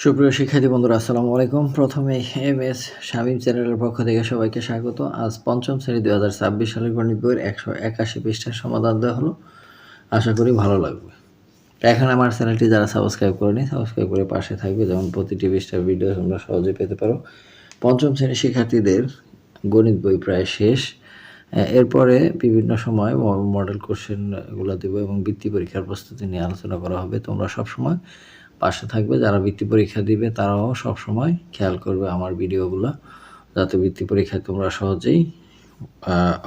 সুপ্রিয় শিক্ষার্থী বন্ধুরা আসসালামু আলাইকুম। প্রথমে এমএস শামীম চ্যানেলের পক্ষ থেকে সবাইকে স্বাগত। আজ পঞ্চম শ্রেণী 2026 সালের গণিত বইয়ের 181 পৃষ্ঠার সমাধান দেওয়া হলো। আশা করি ভালো লাগবে। এখন আমার চ্যানেলটি যারা সাবস্ক্রাইব করেনি সাবস্ক্রাইব করে পাশে থাকবে, যেমন প্রতিটি পৃষ্ঠার ভিডিও তোমরা সহজে পেতে পারো। পঞ্চম শ্রেণীর শিক্ষার্থীদের গণিত বই প্রায় শেষ। এরপরে বিভিন্ন সময় মডেল কোশ্চেনগুলো দেবো এবং বৃত্তি পরীক্ষার প্রস্তুতি নিয়ে আলোচনা করা হবে। তোমরা সবসময় পাশে থাকবে। যারা বৃত্তি পরীক্ষা দিবে তারাও সবসময় খেয়াল করবে আমার ভিডিওগুলো, যাতে বৃত্তি পরীক্ষায় তোমরা সহজেই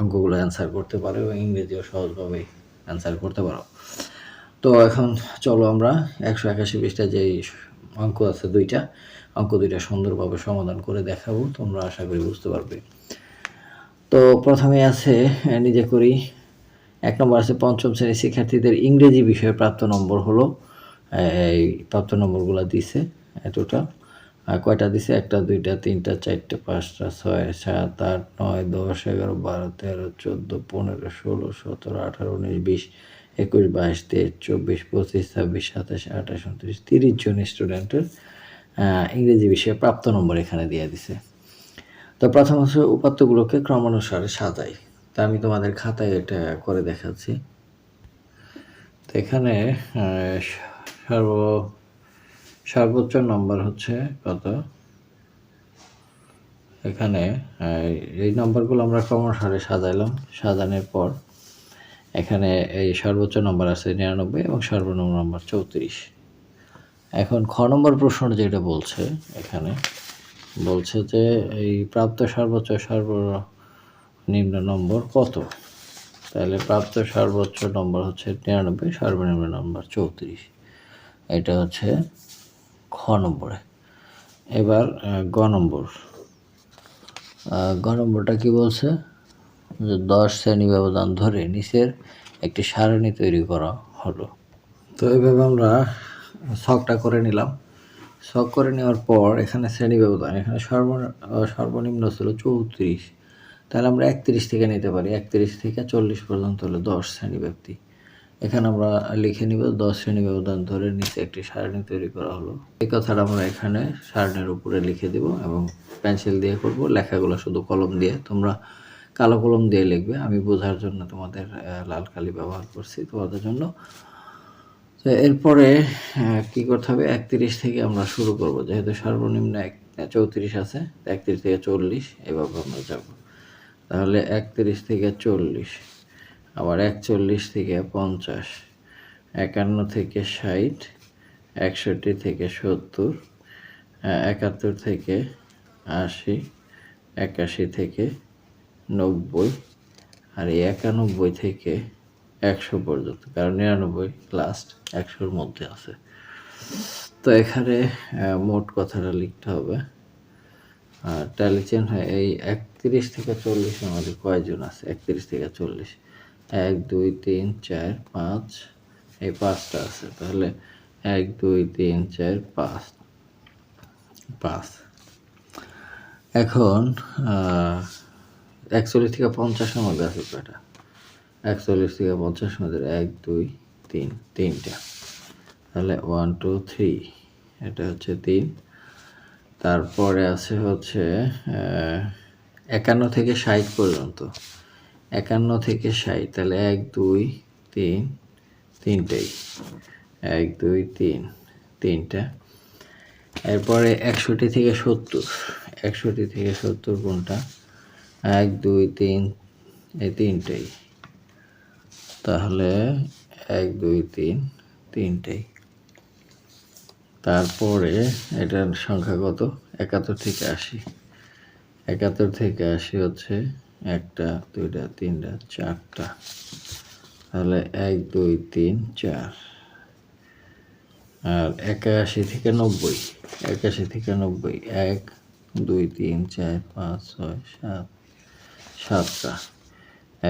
অঙ্কগুলো অ্যান্সার করতে পারো এবং ইংরেজিও সহজভাবে অ্যান্সার করতে পারো। তো এখন চলো আমরা 181 পৃষ্ঠায় যেই অঙ্ক আছে অঙ্ক দুইটা সুন্দরভাবে সমাধান করে দেখাবো। তোমরা আশা করি বুঝতে পারবে। তো প্রথমে আছে নিজে করি। 1 নম্বর আছে পঞ্চম শ্রেণীর শিক্ষার্থীদের ইংরেজি বিষয়ে প্রাপ্ত নম্বর হলো, এই প্রাপ্ত নম্বরগুলো দিছে টোটাল কয়টা দিছে, 1 2 3 4 5 6 7 8 9 10 11 12 13 14 15 16 17 18 19 20 21 22 23 24 25 26 27 28 29 30 জন স্টুডেন্টের ইংরেজি বিষয়ে প্রাপ্ত নম্বর এখানে দিয়ে দিছে। তো প্রথম হচ্ছে উপাত্তগুলোকে ক্রমানুসারে সাজাই। তা আমি তোমাদের খাতায় এটা করে দেখাচ্ছি। তো এখানে সর্বোচ্চ নম্বর হচ্ছে কত, এখানে এই নম্বরগুলো আমরা ক্রমানুসারে সাজাইলাম। সাজানোর পর এখানে এই সর্বোচ্চ নম্বর আছে 99 এবং সর্বনিম্ন নম্বর 34। এখন খ নম্বর প্রশ্ন যেটা বলছে, এখানে বলছে যে এই প্রাপ্ত সর্বোচ্চ সর্বনিম্ন নম্বর কত। তাহলে প্রাপ্ত সর্বোচ্চ নম্বর হচ্ছে 99, সর্বনিম্ন নম্বর 34। এটা হচ্ছে খ নম্বরে। এবার গ নম্বরটা কি বলছে, যে 10 শ্রেণী ব্যবধান ধরে নিচের একটি সারণী তৈরি করা হলো। তো এইভাবে আমরা ছকটা করে নিলাম। ছক করে নেওয়ার পর এখানে শ্রেণী ব্যবধান, এখানে সর্বনিম্ন ছিল 34, তাহলে আমরা 31 থেকে নিতে পারি। 31 থেকে 40 পর্যন্ত হলো 10 শ্রেণী ব্যক্তি। এখানে আমরা লিখে নিব 10 শ্রেণী ব্যবধান ধরে নিচে একটি সারণী তৈরি করা হলো। এই কথাটা আমরা এখানে সারণীর উপরে লিখে দিব এবং পেন্সিল দিয়ে করব। লেখাগুলো শুধু কলম দিয়ে, তোমরা কালো কলম দিয়ে লিখবে। আমি বোঝার জন্য তোমাদের লাল কালি ব্যবহার করছি তোমাদের জন্য। তো এরপরে কি করতে হবে, 31 থেকে আমরা শুরু করব, যেহেতু সর্বনিম্ন 34 আছে, 31 থেকে 40 এভাবে আমরা যাব। তাহলে 31 থেকে 40, আবার 41 থেকে 50, 51 থেকে 60, 61 থেকে 70, 71 থেকে 80, 81 থেকে 90, আর এই 91 থেকে 100 পর্যন্ত, কারণ 99 লাস্ট, 100-র মধ্যে আছে। তো এখানে মোট কথাটা লিখতে হবে। আর ট্যালি চেন হয় এই 31 থেকে 40 আমাদের কয়জন আছে, 31 থেকে 40 1 2 3 4 5, এই 5টা আছে। তাহলে 1 2 3 4 5 5। এখন 41 থেকে 50-এর মধ্যে আছে কয়টা, 41 থেকে 50-এর মধ্যে 1 2 3, 3টা। তাহলে 1 2 3, এটা হচ্ছে 3। তারপরে আছে হচ্ছে 51 থেকে 60 পর্যন্ত, 51 থেকে 60, তাহলে 1 2 3, 3টাই, 1 2 3, 3টা। এরপরে 61 থেকে 70, 61 থেকে 70 কোনটা, 1 2 3, এই 3টাই। তাহলে 1 2 3, 3টাই। তারপরে এটার সংখ্যা কত, 71 থেকে 80, 71 থেকে 80 হচ্ছে 1টা 2টা 3টা 4টা। তাহলে 1 2 3 4। আর 81 থেকে 90, 81 থেকে 90, 1 2 3 4 5 6 7, 7টা,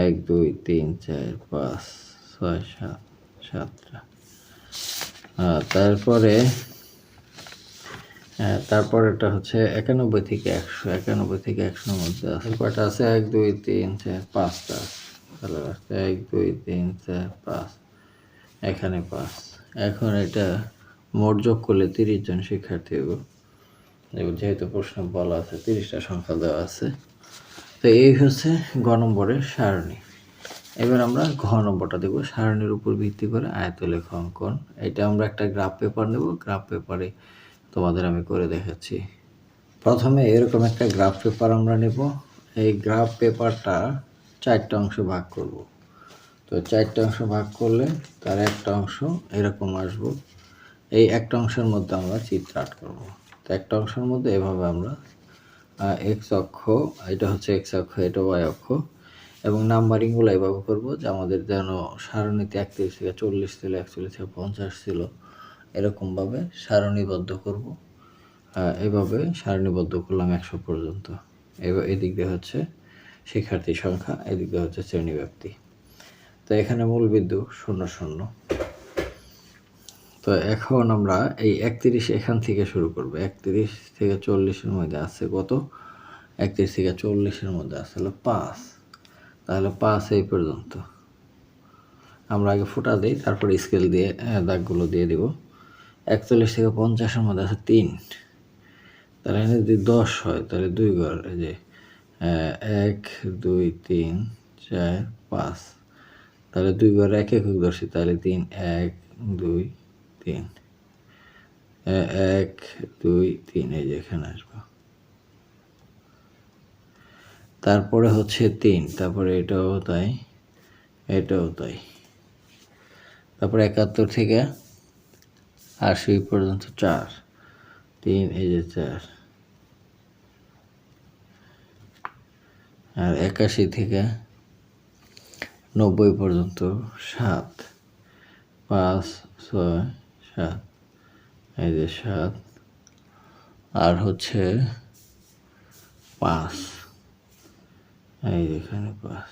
1 2 3 4 5 6 7, 7টা। তারপরেটা হচ্ছে 91 থেকে 100, 91 থেকে 100-র মধ্যে আছে কয়টা আছে, 1 2 3 4 5টা। তাহলে 1 2 3 4 5, এখানে 5। এখন এটা মোট যোগ করলে 30 জন শিক্ষার্থী হবে। যেহেতু প্রশ্ন বলা আছে 30টা সংখ্যা দেওয়া আছে। তো এই হচ্ছে গ নম্বরের সারণী। এবার আমরা ঘ নম্বরটা দেবো, সারণীর উপর ভিত্তি করে আয়তলেখ অঙ্কন। এটা আমরা একটা গ্রাফ পেপার নেব, গ্রাফ পেপারে তোমাদের আমি করে দেখাচ্ছি। প্রথমে এরকম একটা গ্রাফ পেপার আমরা নেব। এই গ্রাফ পেপারটা 4টা অংশ ভাগ করব। তো 4টা অংশ ভাগ করলে তার একটা অংশ এরকম আসবো। এই একটা অংশের মধ্যে আমরা চিত্র আট করবো। তো একটা অংশের মধ্যে এভাবে আমরা এক্স অক্ষ, এটা হচ্ছে এক্স অক্ষ, এটা ওয়াই অক্ষ, এবং নাম্বারিংগুলো এভাবে করবো যে আমাদের যেন সারণীতে 31 থেকে 40 ছিল, 41 থেকে 50 ছিল, এরকমভাবে সারণীবদ্ধ করব। এভাবে সারণীবদ্ধ করলাম 100 পর্যন্ত। এবার এদিক দিয়ে হচ্ছে শিক্ষার্থী সংখ্যা, এদিক দিয়ে হচ্ছে শ্রেণী ব্যাপ্তি। তো এখানে মূল বিন্দু 0 0। তো এখন আমরা এই 31 এখান থেকে শুরু করব। 31 থেকে 40-এর মধ্যে আছে কত? 31 থেকে 40-এর মধ্যে আছে হলো 5। তাহলে 5 এই পর্যন্ত আমরা আগে ফুটা দিই, তারপর স্কেল দিয়ে দাগগুলো দিয়ে দিব। 41 থেকে 50-এর মধ্যে আছে 3। তাহলে এখানে যদি 10 হয় তাহলে 2 ঘর, এই যে 1 2 3 4 5, তাহলে 2 ঘর 1 একক ধরছি, তাহলে 3 1 2 3 1 2 3, এই যে এখানে আসবো। তারপরে হচ্ছে 3, তারপরে এটাও তাই, এটাও তাই। তারপরে 71 থেকে 80 পর্যন্ত 4, 3, এই যে 4। আর 81 থেকে 90 পর্যন্ত 7, 5 6 7, এই যে 7, আর হচ্ছে 5, এই এখানে 5।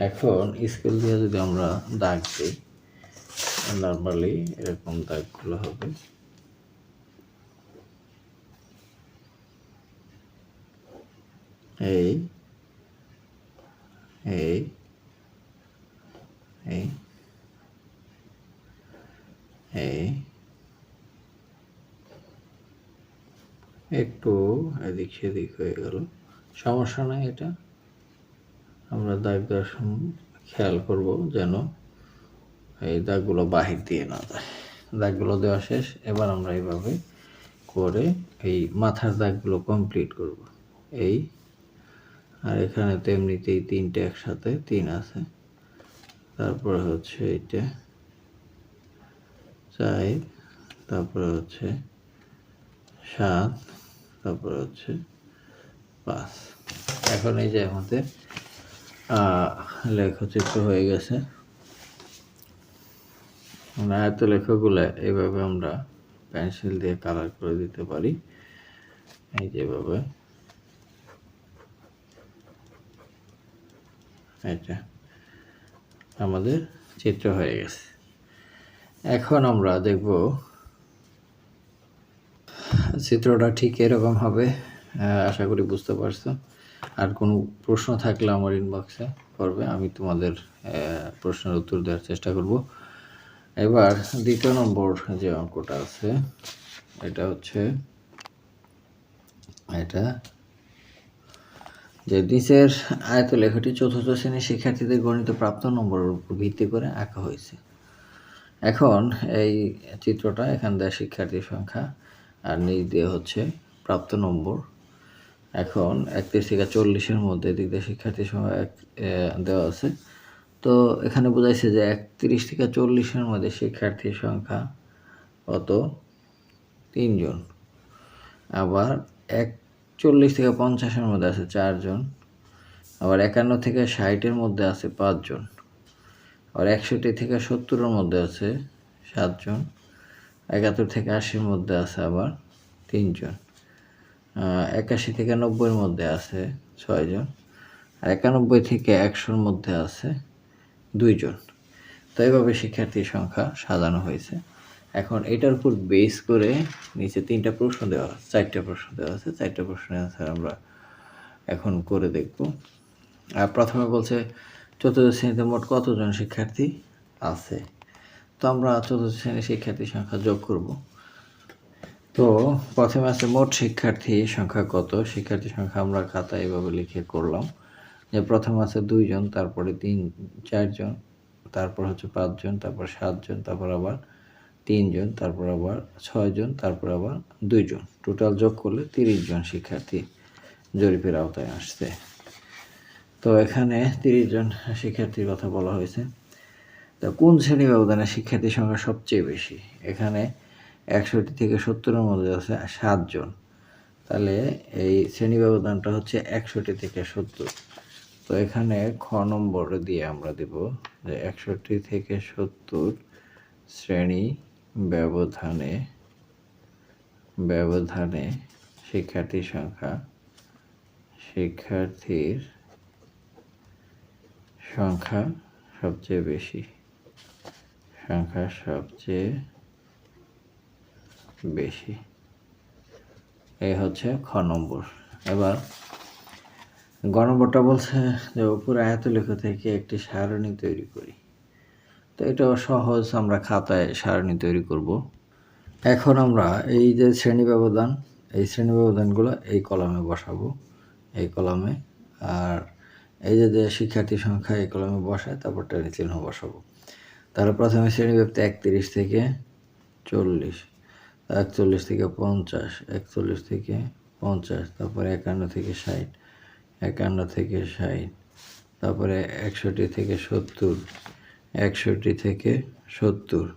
এখন স্কেল দিয়ে যদি আমরা দাগ দিই, নর্মালি এরকম দাগগুলো হবে। এই এই এই এই একটু এদিক সেদিক হয়ে গেল, সমস্যা নাই। এটা আমরা দাগ দেওয়ার সময় খেয়াল করব যেন এই দাগগুলো বাহির দিয়ে না যায়। দাগগুলো দেওয়া শেষ। এবার আমরা এইভাবে করে এই মাথার দাগগুলো কমপ্লিট করব। এই আর এখানে তো এমনিতেই 3টে একসাথে 3 আছে, তারপরে হচ্ছে এইটা 4, তারপরে হচ্ছে 7, তারপরে হচ্ছে 5। এখন এই যে আমাদের লেখচিত্র হয়ে গেছে। আয়তলেখগুলো এইভাবে আমরা পেন্সিল দিয়ে কালার করে দিতে পারি, এই যেভাবে। এটা আমাদের চিত্র হয়ে গেছে। এখন আমরা দেখব চিত্রটা ঠিক এরকম হবে। আশা করি বুঝতে পারছো। আর কোনো প্রশ্ন থাকলে আমার ইনবক্সে করবে, আমি তোমাদের প্রশ্নের উত্তর দেওয়ার চেষ্টা করব। এবার 2 নম্বর যে অঙ্কটা আছে, এটা হচ্ছে এটা যে নিচের আয়তলেখটি 4র্থ শ্রেণীর শিক্ষার্থীদের গণিত প্রাপ্ত নম্বরের উপর ভিত্তি করে আঁকা হয়েছে। এখন এই চিত্রটা এখান দিয়ে শিক্ষার্থীর সংখ্যা আর নিচ দিয়ে হচ্ছে প্রাপ্ত নম্বর। এখন 31 থেকে 40-এর মধ্যে দিক দিয়ে শিক্ষার্থীর সংখ্যা দেওয়া আছে। তো এখানে বোঝাইছে যে 31 থেকে 40-এর মধ্যে শিক্ষার্থীর সংখ্যা কত? 3 জন। আবার 41 থেকে 50-এর মধ্যে আছে 4 জন। আবার 51 থেকে 60-এর মধ্যে আছে 5 জন। আবার 61 থেকে 70-এর মধ্যে আছে 7 জন। 71 থেকে 80-এর মধ্যে আছে আবার 3 জন। 81 থেকে 90-এর মধ্যে আছে 6 জন। আর 91 থেকে 100-এর মধ্যে আছে 2 জন। তো এইভাবে শিক্ষার্থীর সংখ্যা সাজানো হয়েছে। এখন এটার উপর বেস করে নিচে 3টা প্রশ্ন দেওয়া আছে, 4টা প্রশ্ন দেওয়া আছে। 4টা প্রশ্নের অ্যান্সার আমরা এখন করে দেখব। আর প্রথমে বলছে 4র্থ শ্রেণীতে মোট কতজন শিক্ষার্থী আছে। তো আমরা চতুর্থ শ্রেণীর শিক্ষার্থীর সংখ্যা যোগ করব। তো প্রথমে আছে মোট শিক্ষার্থী সংখ্যা কত। শিক্ষার্থী সংখ্যা আমরা খাতায় এভাবে লিখে করলাম যে প্রথম আছে 2 জন, তারপরে 4 জন, তারপর হচ্ছে 5 জন, তারপর 7 জন, তারপর আবার 3 জন, তারপর আবার 6 জন, তারপর আবার 2 জন। টোটাল যোগ করলে 30 জন শিক্ষার্থী জরিপের আওতায় আসছে। তো এখানে 30 জন শিক্ষার্থীর কথা বলা হয়েছে। তো কোন শ্রেণী ব্যবধানে শিক্ষার্থীর সংখ্যা সবচেয়ে বেশি? এখানে 61 থেকে 70-এর মধ্যে আছে 7 জন। তাহলে এই শ্রেণী ব্যবধানটা হচ্ছে 61 থেকে 70। তো এখানে খ নম্বর দিয়ে আমরা দেব যে 61 থেকে 70 শ্রেণী ব্যবধানে শিক্ষার্থীর সংখ্যা সবচেয়ে বেশি। এই হচ্ছে খ নম্বর। এবার গ নম্বরটা বলছে যে উপরে আয়তলেখ থেকে একটি সারণী তৈরি করি। তো এটাও সহজ, আমরা খাতায় সারণী তৈরি করব। এখন আমরা এই যে শ্রেণী ব্যবধানগুলো এই কলামে বসাবো, এই কলামে। আর এই যে শিক্ষার্থী সংখ্যা এই কলামে বসায়, তারপর টেনে চিহ্ন বসাবো। তাহলে প্রথমে শ্রেণী ব্যক্তি 31 থেকে 40, 41 থেকে 50, 41 থেকে 50, তারপরে 51 থেকে 60, 51 থেকে 60, তারপরে 61 থেকে 70, 61 থেকে 70,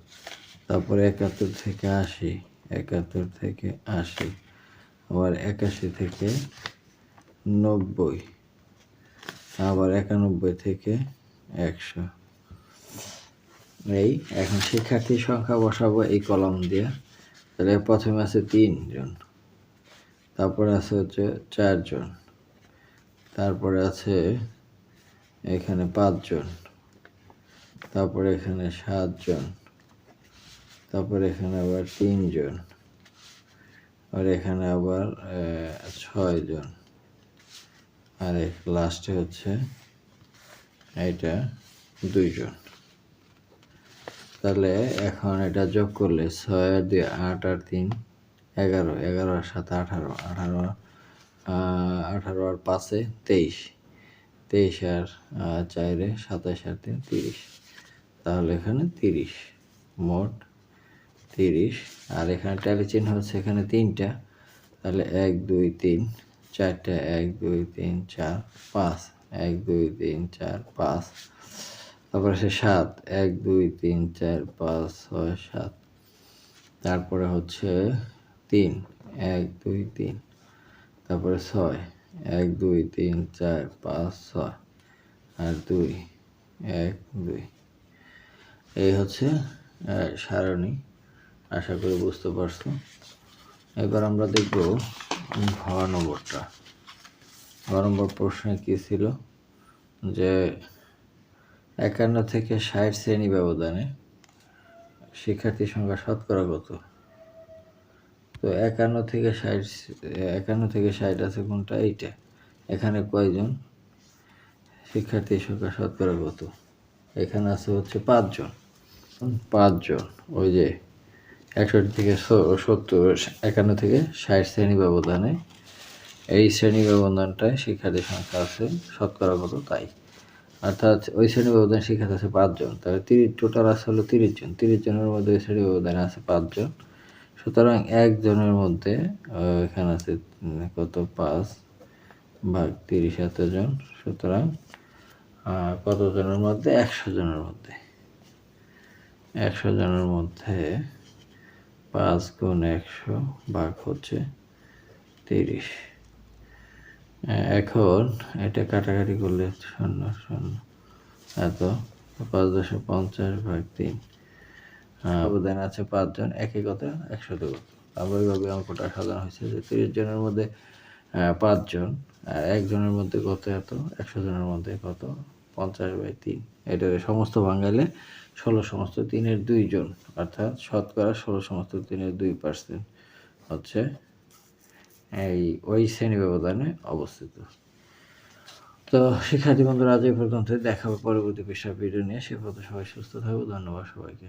তারপরে 71 থেকে 80, 71 থেকে 80, আবার 81 থেকে 90, আবার 91 থেকে 100। এই এখন শিক্ষার্থীর সংখ্যা বসাবো এই কলাম দিয়ে। তাহলে প্রথমে আছে 3 জন, তারপরে আছে হচ্ছে 4 জন, তারপরে আছে এখানে 5 জন, তারপরে এখানে 7 জন, তারপরে এখানে আবার 3 জন, আর এখানে আবার 6 জন, আর লাস্টে হচ্ছে এটা 2 জন। তাহলে এখন এটা যোগ করলে 6 আর 2 8 আর 3 11, 11 আর 7 18, 18 আর 5 23, 23 আর 4 27 আর 3 30। তাহলে এখানে 30, মোট 30। আর এখানে ট্যালি চিহ্ন হচ্ছে এখানে 3টা। তাহলে 1 2 3 4টা, 1 2 3 4 5, 1 2 3 4 5, তারপরে সে 7, 1 2 3 4 5 6 7, তারপরে হচ্ছে 3, 1 2 3, তারপরে 6, 1 2 3 4 5 6, আর 2 1 2। এই হচ্ছে সারণী। আশা করি বুঝতে পারছো। এবার আমরা দেখব ঘ নম্বরটা। ঘ নম্বর প্রশ্নে কী ছিল যে 51 থেকে 60 শ্রেণী ব্যবধানে শিক্ষার্থীর সংখ্যা শতকরা কত। তো 51 থেকে 60 আছে কোনটা, এইটা। এখানে কয়জন শিক্ষার্থীর সংখ্যা শতকরা কত? এখানে আছে হচ্ছে 5 জন। 5 জন, ওই যে 61 থেকে 70, 51 থেকে 60 শ্রেণী ব্যবধানে এই শ্রেণী ব্যবধানটায় শিক্ষার্থীর সংখ্যা আছে শতকরা কত তাই। অর্থাৎ ওই শ্রেণী ব্যবধানে শিক্ষার্থী আছে 5 জন। তাহলে 30 টোটাল আছে হলো 30 জন। 30 জনের মধ্যে ওই শ্রেণী ব্যবধানে আছে 5 জন। সুতরাং 1 জনের মধ্যে এখানে আছে কত, 5 ভাগ 30 এতজন। সুতরাং কত জনের মধ্যে, 100 জনের মধ্যে। 100 জনের মধ্যে 5 গুণ 100 ভাগ হচ্ছে 30। এখন এটা কাটাকাটি করলে 0 0 এত 550 ভাগ 3। ব্যবধান আছে 5 জন, একই কথা 100 তে কত। আবার ওইভাবে অঙ্কটা সাজানো হয়েছে যে 30 জনের মধ্যে 5 জন, আর 1 জনের মধ্যে কত, এত 100 জনের মধ্যে কত, 50/3। এটার সমস্ত ভাঙাইলে 16/3 জন, অর্থাৎ শতকরা 16/3 হচ্ছে এই ওই শ্রেণী ব্যবধানে অবস্থিত। তো শিক্ষার্থী বন্ধুরা আজ এই পর্যন্ত। দেখা হবে পরবর্তী পেশা ভিডিও নিয়ে। সে পর্যন্ত সবাই সুস্থ থাকবে। ধন্যবাদ সবাইকে।